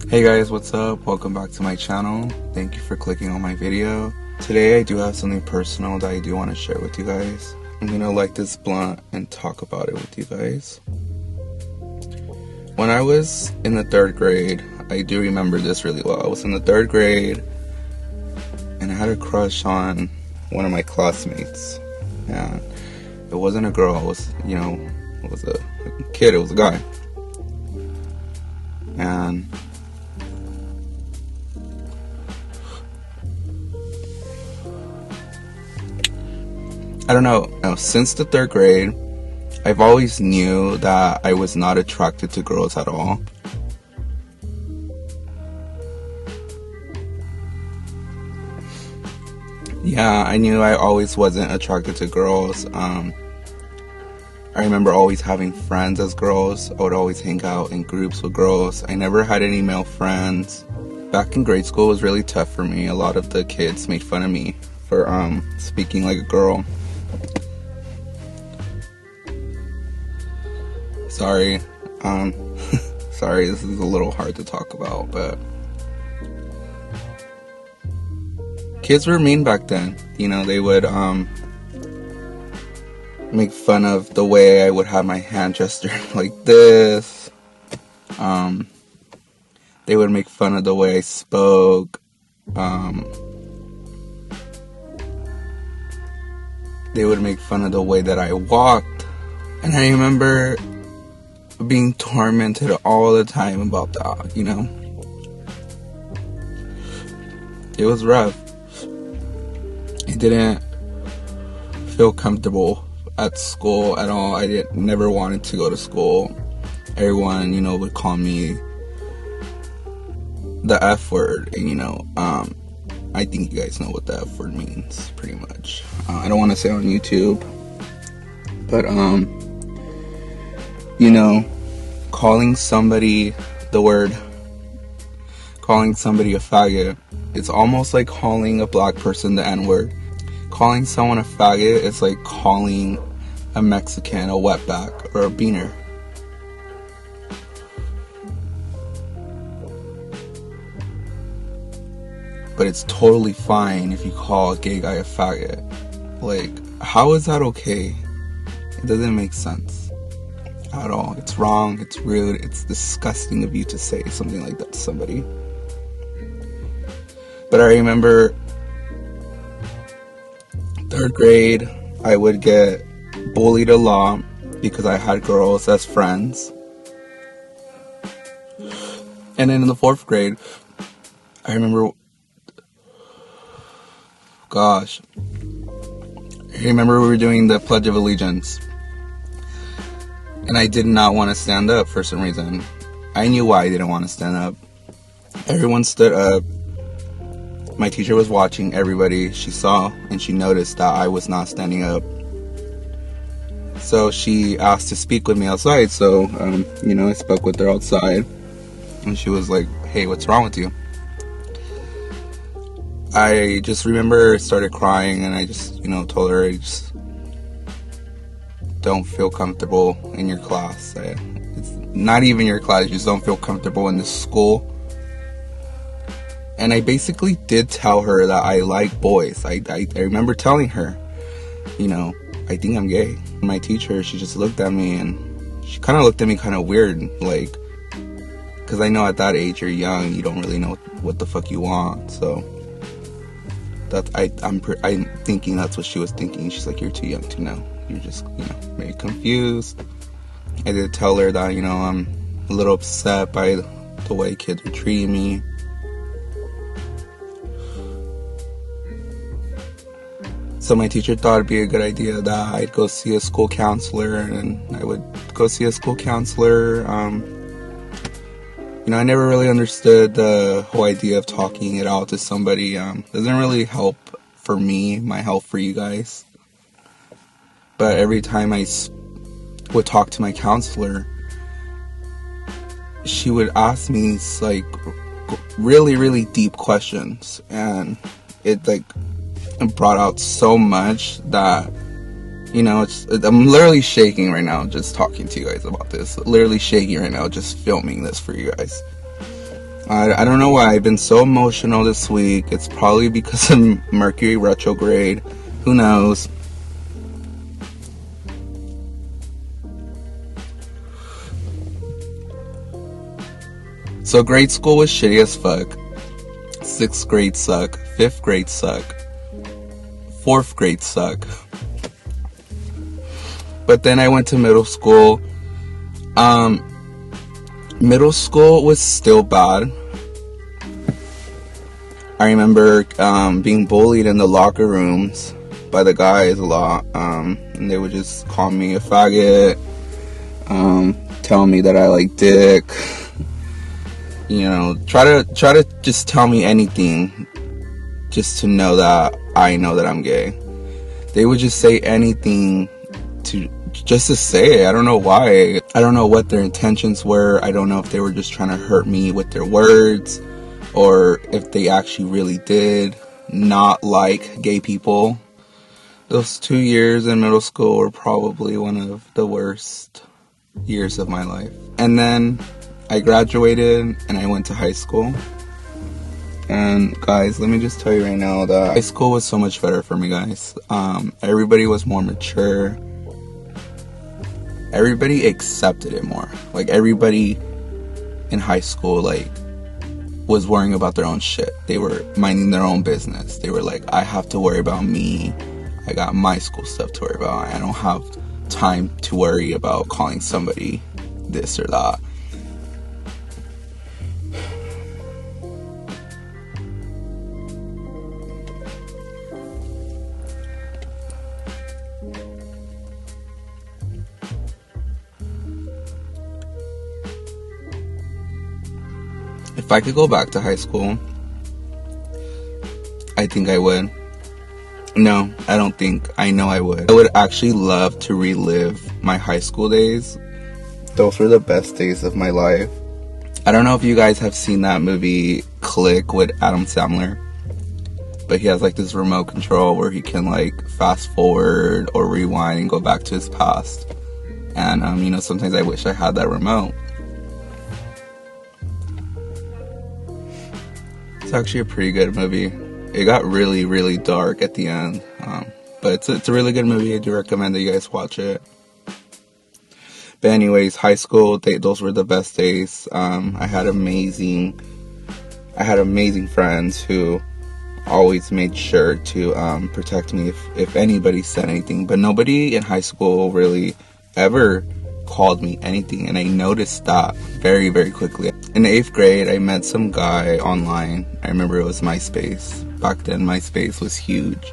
Hey guys, what's up? Welcome back to my channel. Thank you for clicking on my video. Today I do have something personal that I do want to share with you guys. I'm gonna light this blunt and talk about it with you guys. When I was in the 3rd grade, I do remember this really well. I was in the 3rd grade and I had a crush on one of my classmates. And it wasn't a girl, it was a kid, it was a guy. And I don't know, since the 3rd grade, I've always knew that I was not attracted to girls at all. Yeah, I knew I always wasn't attracted to girls. I remember always having friends as girls. I would always hang out in groups with girls. I never had any male friends. Back in grade school, it was really tough for me. A lot of the kids made fun of me for speaking like a girl. Sorry, sorry, this is a little hard to talk about, but kids were mean back then. You know, they would make fun of the way I would have my hand gesture like this. They would make fun of the way I spoke. They would make fun of the way that I walked. And I remember being tormented all the time about that, you know. It was rough. I didn't feel comfortable at school at all. I never wanted to go to school. Everyone, you know, would call me the F word, and I think you guys know what the F word means, pretty much. I don't want to say it on YouTube, but calling somebody calling somebody a faggot, it's almost like calling a black person the N-word. Calling someone a faggot is like calling a Mexican a wetback or a beaner. But it's totally fine if you call a gay guy a faggot. Like, how is that okay? It doesn't make sense at all. It's wrong, it's rude, it's disgusting of you to say something like that to somebody. But I remember 3rd grade, I would get bullied a lot because I had girls as friends. And then in the 4th grade, I remember we were doing the Pledge of Allegiance. And I did not want to stand up for some reason. I knew why I didn't want to stand up. Everyone stood up. My teacher was watching everybody. She saw and she noticed that I was not standing up. So she asked to speak with me outside. So, I spoke with her outside. And she was like, "Hey, what's wrong with you?" I just remember started crying, and I just, told her I just don't feel comfortable in your class. It's not even your class, you just don't feel comfortable in this school. And I basically did tell her that I like boys. I remember telling her, I think I'm gay. My teacher, she just looked at me, and she kind of looked at me kind of weird, like, because I know at that age you're young, you don't really know what the fuck you want. So I'm thinking that's what she was thinking. She's like, "You're too young to know. You're just, maybe confused." I did tell her that, I'm a little upset by the way kids were treating me. So my teacher thought it'd be a good idea that I'd go see a school counselor, and I would go see a school counselor. I never really understood the whole idea of talking it out to somebody. Doesn't really help for me, might help for you guys. But every time I would talk to my counselor, she would ask me like really, really deep questions, and it brought out so much that I'm literally shaking right now just talking to you guys about this. Literally shaking right now just filming this for you guys. I don't know why I've been so emotional this week. It's probably because of Mercury retrograde. Who knows? So grade school was shitty as fuck. 6th grade suck. 5th grade suck. 4th grade suck. But then I went to middle school. Middle school was still bad. I remember being bullied in the locker rooms by the guys a lot. And they would just call me a faggot. Tell me that I like dick. You know, try to just tell me anything just to know that I know that I'm gay. They would just say anything just to say it. I don't know why. I don't know what their intentions were. I don't know if they were just trying to hurt me with their words or if they actually really did not like gay people. Those 2 years in middle school were probably one of the worst years of my life. And then I graduated and I went to high school. And guys, let me just tell you right now that high school was so much better for me, guys. Everybody was more mature. Everybody accepted it more. Like, everybody in high school, like, was worrying about their own shit. They were minding their own business. They were like, I have to worry about me. I got my school stuff to worry about. I don't have time to worry about calling somebody this or that. If I could go back to high school, I think I would. No, I don't think. I know I would. I would actually love to relive my high school days. Those were the best days of my life. I don't know if you guys have seen that movie Click with Adam Sandler, but he has like this remote control where he can like fast forward or rewind and go back to his past. And you know, sometimes I wish I had that remote. It's actually a pretty good movie. It got really, really dark at the end. But it's a really good movie. I do recommend that you guys watch it. But anyways, high school, those were the best days. I had amazing friends who always made sure to protect me if anybody said anything. But nobody in high school really ever called me anything, and I noticed that very, very quickly. In 8th grade, I met some guy online. I remember it was MySpace. Back then, MySpace was huge.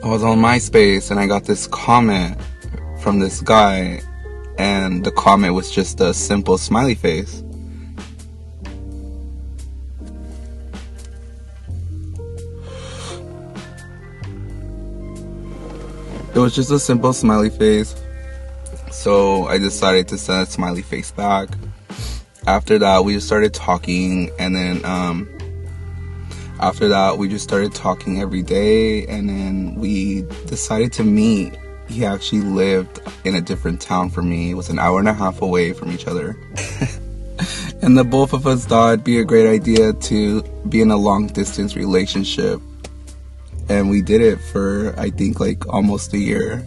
I was on MySpace, and I got this comment from this guy, and the comment was just a simple smiley face. It was just a simple smiley face. So I decided to send a smiley face back. After that, we just started talking, and then after that, we just started talking every day, and then we decided to meet. He actually lived in a different town from me. It was an hour and a half away from each other. And the both of us thought it'd be a great idea to be in a long distance relationship. And we did it for, I think, like almost a year.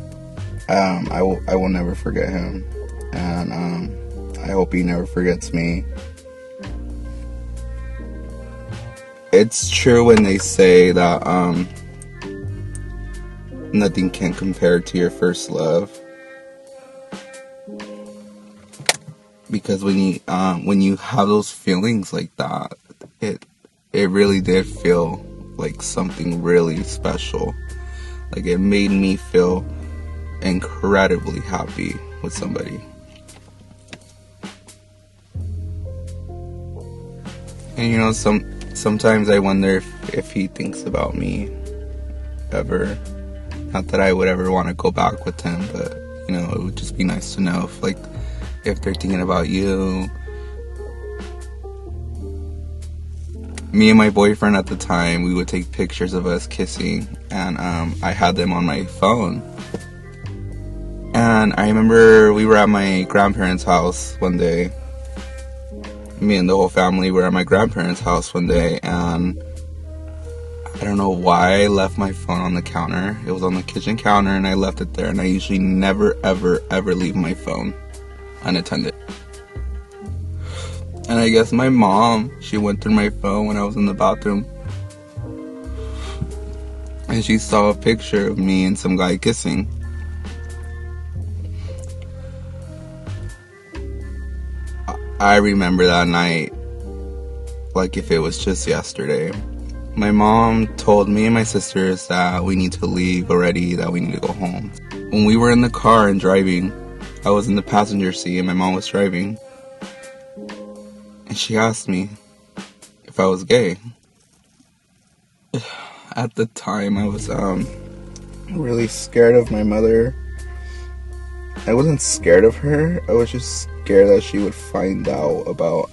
I will never forget him, and I hope he never forgets me. It's true when they say that nothing can compare to your first love, because when you have those feelings like that, it really did feel like something really special. Like, it made me feel incredibly happy with somebody. And you know, sometimes I wonder if he thinks about me ever. Not that I would ever want to go back with him, but you know, it would just be nice to know if they're thinking about you. Me and my boyfriend at the time, we would take pictures of us kissing, and I had them on my phone. And I remember we were at my grandparents' house one day, me and the whole family were at my grandparents' house one day, and I don't know why I left my phone on the counter. It was on the kitchen counter, and I left it there, and I usually never, ever, ever leave my phone unattended. And I guess my mom, she went through my phone when I was in the bathroom, and she saw a picture of me and some guy kissing. I remember that night like if it was just yesterday. My mom told me and my sisters that we need to leave already, that we need to go home. When we were in the car and driving, I was in the passenger seat and my mom was driving. And she asked me if I was gay. At the time, I was really scared of my mother. I wasn't scared of her. I was just scared that she would find out about,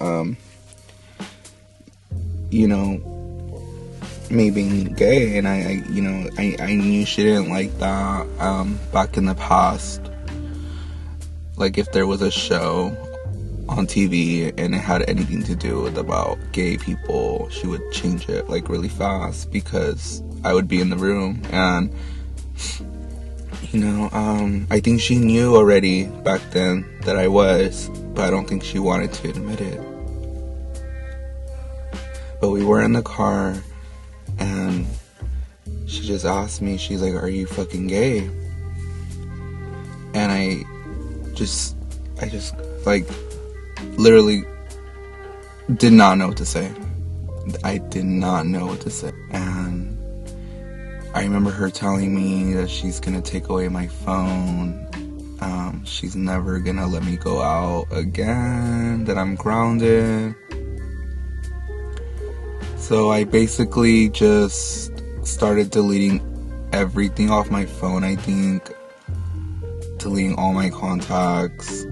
me being gay. And I knew she didn't like that. Back in the past, like if there was a show on TV and it had anything to do with about gay people, she would change it like really fast because I would be in the room. And I think she knew already back then that I was, but I don't think she wanted to admit it. But we were in the car and she just asked me, she's like, "Are you fucking gay?" And I just like literally did not know what to say. I did not know what to say. And I remember her telling me that she's gonna take away my phone. She's never gonna let me go out again, that I'm grounded. So I basically just started deleting everything off my phone. I think deleting all my contacts.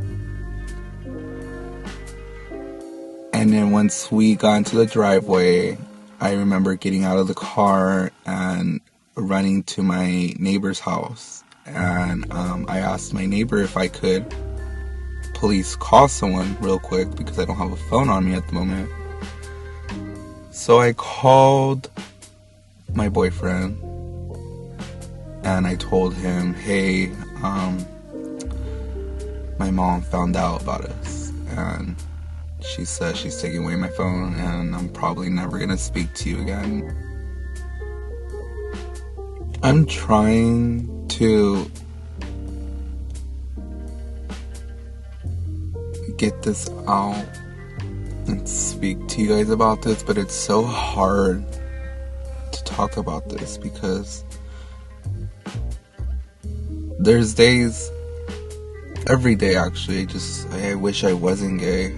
And then once we got into the driveway, I remember getting out of the car and running to my neighbor's house. And I asked my neighbor if I could please call someone real quick because I don't have a phone on me at the moment. So I called my boyfriend and I told him, "Hey, my mom found out about us and she says she's taking away my phone and I'm probably never gonna speak to you again." I'm trying to get this out and speak to you guys about this, but it's so hard to talk about this because there's days, every day actually, I wish I wasn't gay.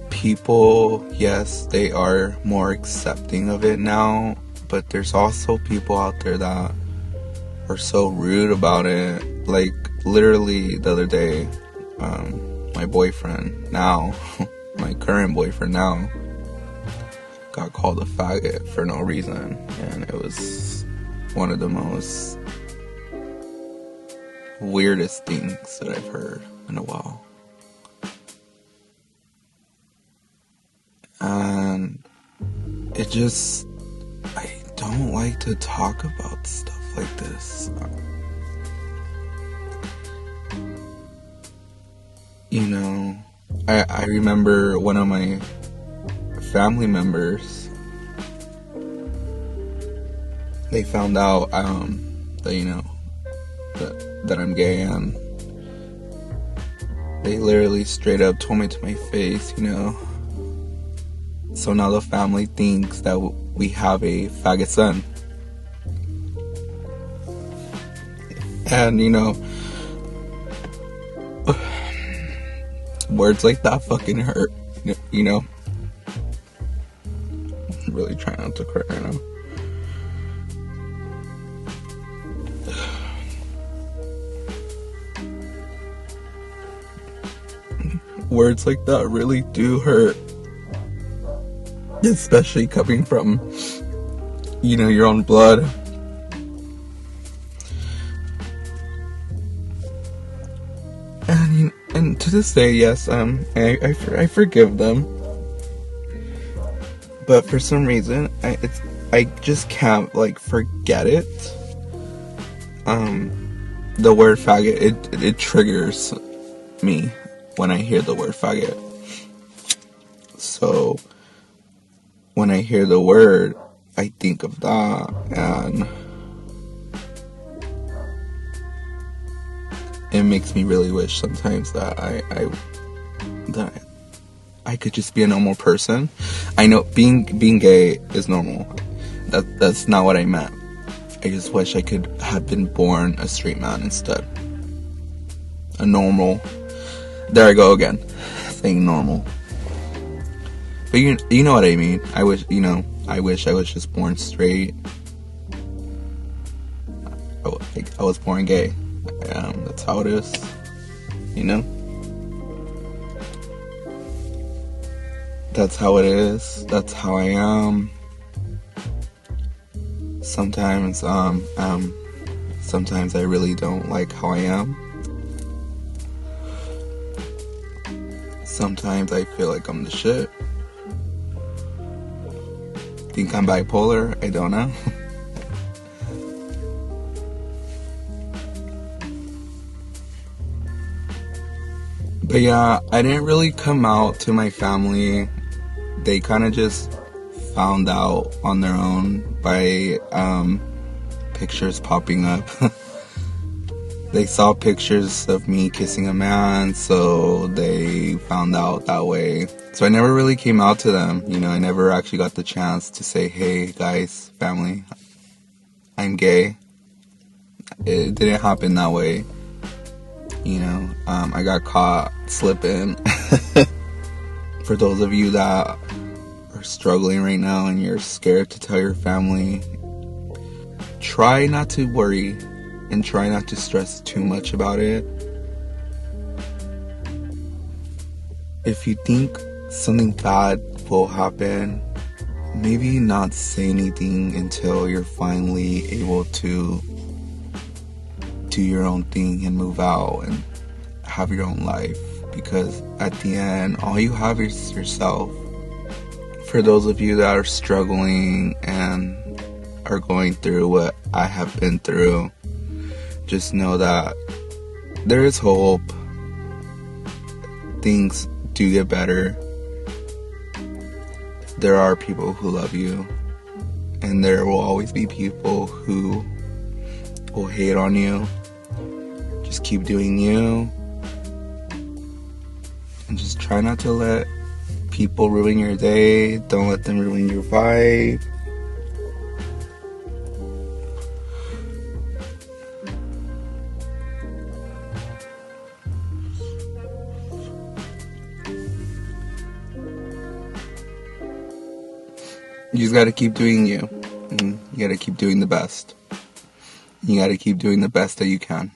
People, yes, they are more accepting of it now, but there's also people out there that are so rude about it. Like, literally the other day, my boyfriend now, my current boyfriend now, got called a faggot for no reason, and it was one of the most weirdest things that I've heard in a while. And it just, I don't like to talk about stuff like this. I remember one of my family members, they found out that I'm gay, and they literally straight up told me to my face, So now the family thinks that we have a faggot son. And, words like that fucking hurt, I'm really trying not to cry right now. Words like that really do hurt. Especially coming from, your own blood. And to this day, yes, I forgive them. But for some reason, I just can't, like, forget it. The word faggot, it triggers me when I hear the word faggot. So, when I hear the word, I think of that, and it makes me really wish sometimes that I could just be a normal person. I know being gay is normal. That's not what I meant. I just wish I could have been born a straight man instead. A normal. There I go again, saying normal. But you know what I mean. I wish I was just born straight. I was born gay. That's how it is. That's how it is. That's how I am. Sometimes I really don't like how I am. Sometimes I feel like I'm the shit. Think I'm bipolar? I don't know. But yeah, I didn't really come out to my family. They kind of just found out on their own by pictures popping up. They saw pictures of me kissing a man, so they found out that way. So I never really came out to them. I never actually got the chance to say, hey guys, family, I'm gay. It didn't happen that way. I got caught slipping. For those of you that are struggling right now and you're scared to tell your family, try not to worry and try not to stress too much about it. If you think something bad will happen, maybe not say anything until you're finally able to do your own thing and move out and have your own life, because at the end all you have is yourself. For those of you that are struggling and are going through what I have been through, just know that there is hope. Things do get better. There are people who love you, and there will always be people who will hate on you. Just keep doing you, and just try not to let people ruin your day. Don't let them ruin your vibe. You just gotta keep doing you. You gotta keep doing the best. You gotta keep doing the best that you can.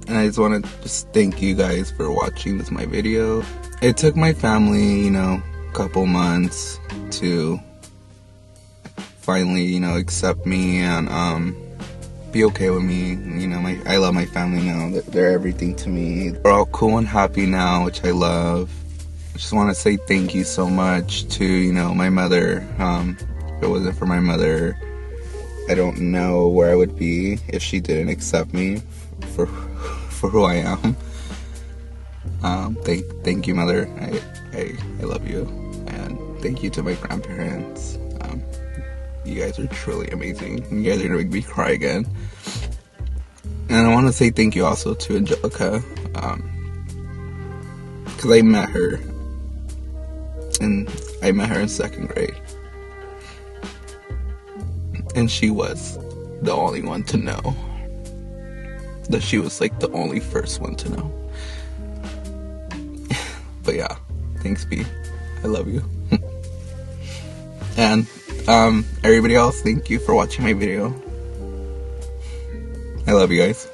And I just want to thank you guys for watching my video. It took my family, a couple months to finally, accept me and be okay with me. I love my family now. They're everything to me. They're all cool and happy now, which I love. I just want to say thank you so much to, my mother. If it wasn't for my mother, I don't know where I would be if she didn't accept me for who I am. Thank you, Mother. I love you. And thank you to my grandparents. You guys are truly amazing. You guys are gonna make me cry again. And I want to say thank you also to Angelica, because I met her in 2nd grade, and she was the only one to know. That she was like the only first one to know. But yeah, thanks B, I love you. And everybody else, thank you for watching my video. I love you guys.